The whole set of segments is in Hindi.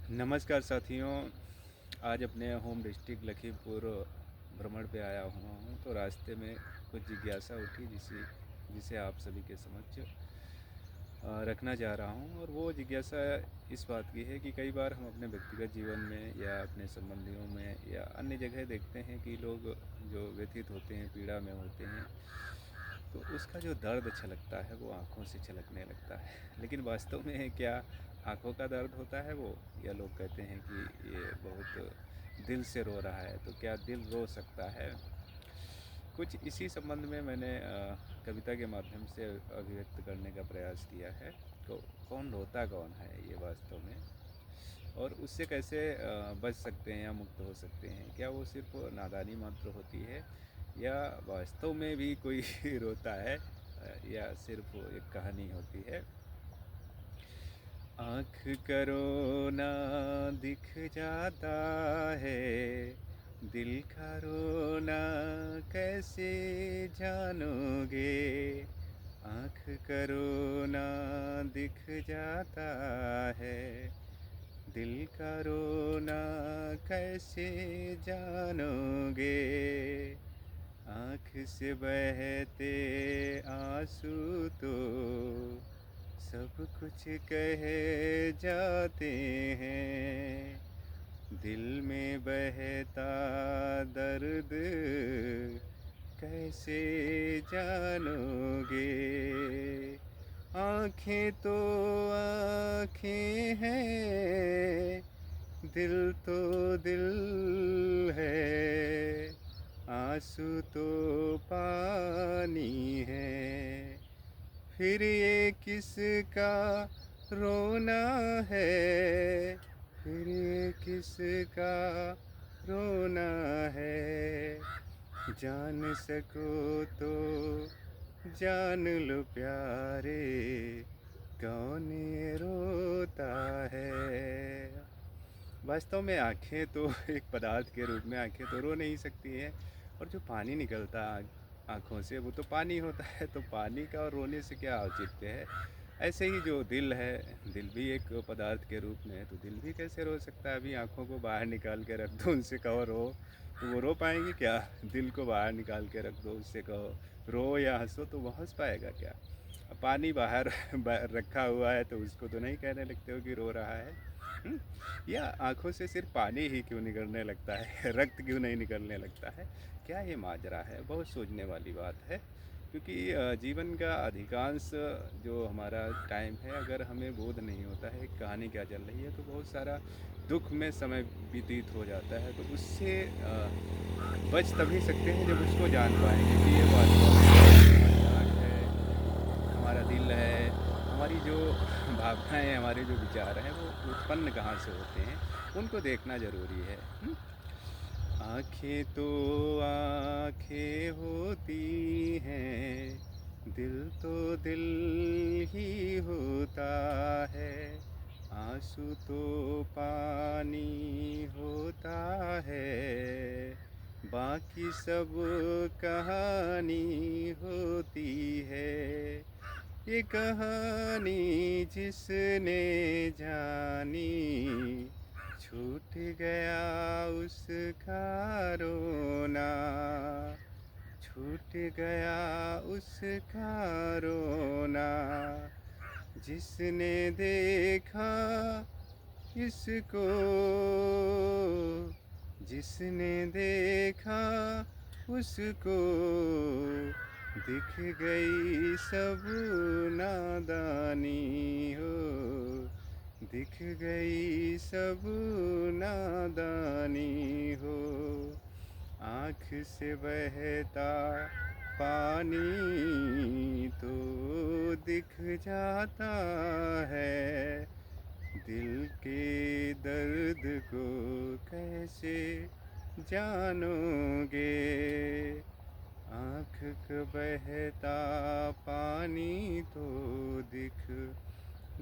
नमस्कार साथियों। आज अपने होम डिस्ट्रिक्ट लखीमपुर भ्रमण पे आया हुआ हूँ, तो रास्ते में कुछ जिज्ञासा उठी जिसे आप सभी के समक्ष रखना चाह रहा हूँ। और वो जिज्ञासा इस बात की है कि कई बार हम अपने व्यक्तिगत जीवन में या अपने संबंधियों में या अन्य जगह देखते हैं कि लोग जो व्यथित होते हैं, पीड़ा में होते हैं, तो उसका जो दर्द छलकता है वो आँखों से छलकने लगता है। लेकिन वास्तव में क्या आँखों का दर्द होता है वो, या लोग कहते हैं कि ये बहुत दिल से रो रहा है, तो क्या दिल रो सकता है? कुछ इसी संबंध में मैंने कविता के माध्यम से अभिव्यक्त करने का प्रयास किया है। तो कौन रोता कौन है ये वास्तव में, और उससे कैसे बच सकते हैं या मुक्त हो सकते हैं? क्या वो सिर्फ नादानी मात्र होती है, या वास्तव में भी कोई रोता है, या सिर्फ एक कहानी होती है? आँख करो ना दिख जाता है, दिल का रोना कैसे जानोगे? आँख करो ना दिख जाता है, दिल का रोना कैसे जानोगे? आँख से बहते आंसू तो सब कुछ कह जाते हैं, दिल में बहता दर्द कैसे जानोगे? आँखें तो आँखें हैं, दिल तो दिल है, आंसू तो पानी है, फिर ये किसका रोना है, फिर ये किसका रोना है? जान सको तो जान लो प्यारे, कौन ये रोता है? वास्तव में आँखें तो एक पदार्थ के रूप में आँखें तो रो नहीं सकती हैं, और जो पानी निकलता आँखों से वो तो पानी होता है। तो पानी का और रोने से क्या औचित्य है? ऐसे ही जो दिल है, दिल भी एक पदार्थ के रूप में है, तो दिल भी कैसे रो सकता है? अभी आँखों को बाहर निकाल के रख दो, उनसे कहो रो, तो वो रो पाएंगी क्या? दिल को बाहर निकाल के रख दो, उससे कहो रो या हंसो, तो वो हंस पाएगा क्या? अब पानी बाहर रखा हुआ है तो उसको तो नहीं कहने लगते हो कि रो रहा है। हुँ? या आँखों से सिर्फ पानी ही क्यों निकलने लगता है? रक्त क्यों नहीं निकलने लगता है? क्या ये माजरा है? बहुत सोचने वाली बात है, क्योंकि जीवन का अधिकांश जो हमारा टाइम है, अगर हमें बोध नहीं होता है कहानी क्या चल रही है, तो बहुत सारा दुख में समय व्यतीत हो जाता है। तो उससे बच तभी सकते हैं जब उसको जान पाएंगे कि ये वास्तव में हमारी आँख है, हमारा दिल है, हमारी जो भावनाएँ हैं, हमारे जो विचार हैं, वो उत्पन्न कहाँ से होते हैं, उनको देखना ज़रूरी है। आँखें तो आँखें होती हैं, दिल तो दिल ही होता है, आँसू तो पानी होता है, बाकी सब कहानी होती है। ये कहानी जिसने जानी, छूट गया उसका रोना, छूट गया उसका रोना। जिसने देखा इसको, जिसने देखा उसको, दिख गई सब नादानी हो, दिख गई सब नादानी हो। आँख से बहता पानी तो दिख जाता है, दिल के दर्द को कैसे जानोगे? आँख का बहता पानी तो दिख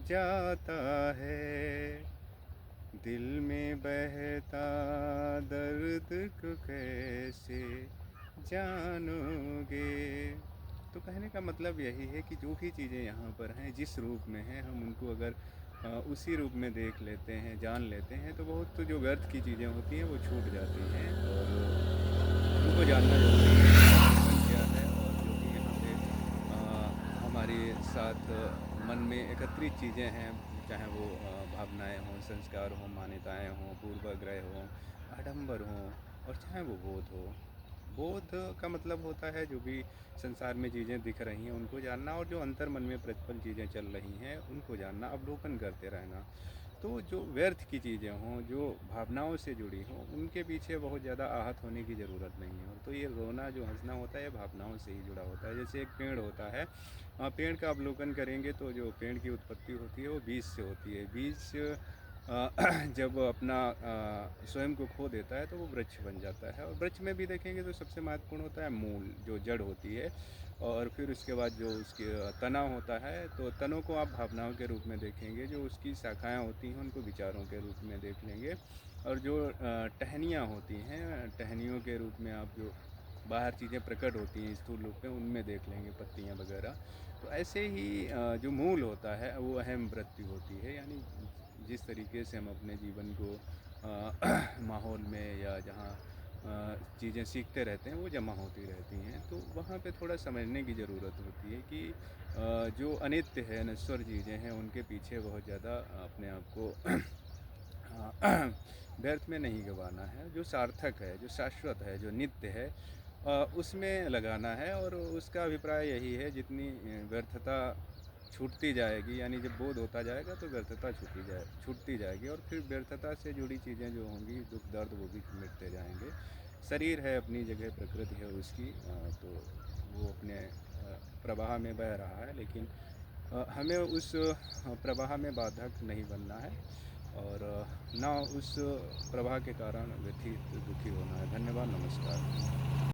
जाता है, दिल में बहता दर्द को कैसे जानोगे? तो कहने का मतलब यही है कि जो भी चीज़ें यहाँ पर हैं, जिस रूप में हैं, हम उनको अगर उसी रूप में देख लेते हैं, जान लेते हैं, तो बहुत जो व्यर्थ की चीज़ें होती हैं वो छूट जाती हैं। और उनको जानना ज़रूरी है कि जीवन क्या है, और जो भी यहाँ पे हमारे साथ मन में एकत्रित चीज़ें हैं, चाहे वो भावनाएँ हों, संस्कार हों, मान्यताएँ हों, पूर्वाग्रह हों, आडंबर हों, और चाहे वो बोध हो। बोध का मतलब होता है जो भी संसार में चीज़ें दिख रही हैं उनको जानना, और जो अंतर मन में प्रतिपल चीज़ें चल रही हैं उनको जानना, अवलोकन करते रहना। तो जो व्यर्थ की चीज़ें हों, जो भावनाओं से जुड़ी हों, उनके पीछे बहुत ज़्यादा आहत होने की ज़रूरत नहीं है। तो ये रोना जो हंसना होता है, ये भावनाओं से ही जुड़ा होता है। जैसे एक पेड़ होता है, पेड़ का अवलोकन करेंगे तो जो पेड़ की उत्पत्ति होती है वो बीज से होती है। बीज अ, जब अपना स्वयं को खो देता है तो वो वृक्ष बन जाता है। और वृक्ष में भी देखेंगे तो सबसे महत्वपूर्ण होता है मूल, जो जड़ होती है। और फिर उसके बाद जो उसके तना होता है, तो तनों को आप भावनाओं के रूप में देखेंगे, जो उसकी शाखाएं होती हैं उनको विचारों के रूप में देख लेंगे। और जो टहनियाँ होती हैं, टहनियों के रूप में आप जो बाहर चीज़ें प्रकट होती हैं स्थूल रूप में उनमें देख लेंगे, पत्तियाँ वगैरह। तो ऐसे ही जो मूल होता है वो अहम वृत्ति होती है, यानी जिस तरीके से हम अपने जीवन को माहौल में या जहाँ चीज़ें सीखते रहते हैं वो जमा होती रहती हैं। तो वहाँ पे थोड़ा समझने की ज़रूरत होती है कि जो अनित्य है, नश्वर चीज़ें हैं, उनके पीछे बहुत ज़्यादा अपने आप को व्यर्थ में नहीं गंवाना है। जो सार्थक है, जो शाश्वत है, जो नित्य है, उसमें लगाना है। और उसका अभिप्राय यही है, जितनी व्यर्थता छूटती जाएगी, यानी जब बोध होता जाएगा तो व्यर्थता छूटती जाएगी, और फिर व्यर्थता से जुड़ी चीज़ें जो होंगी, दुख दर्द, वो भी मिटते जाएंगे। शरीर है अपनी जगह, प्रकृति है उसकी, तो वो अपने प्रवाह में बह रहा है, लेकिन हमें उस प्रवाह में बाधक नहीं बनना है, और ना उस प्रवाह के कारण व्यथित दुखी होना है। धन्यवाद, नमस्कार।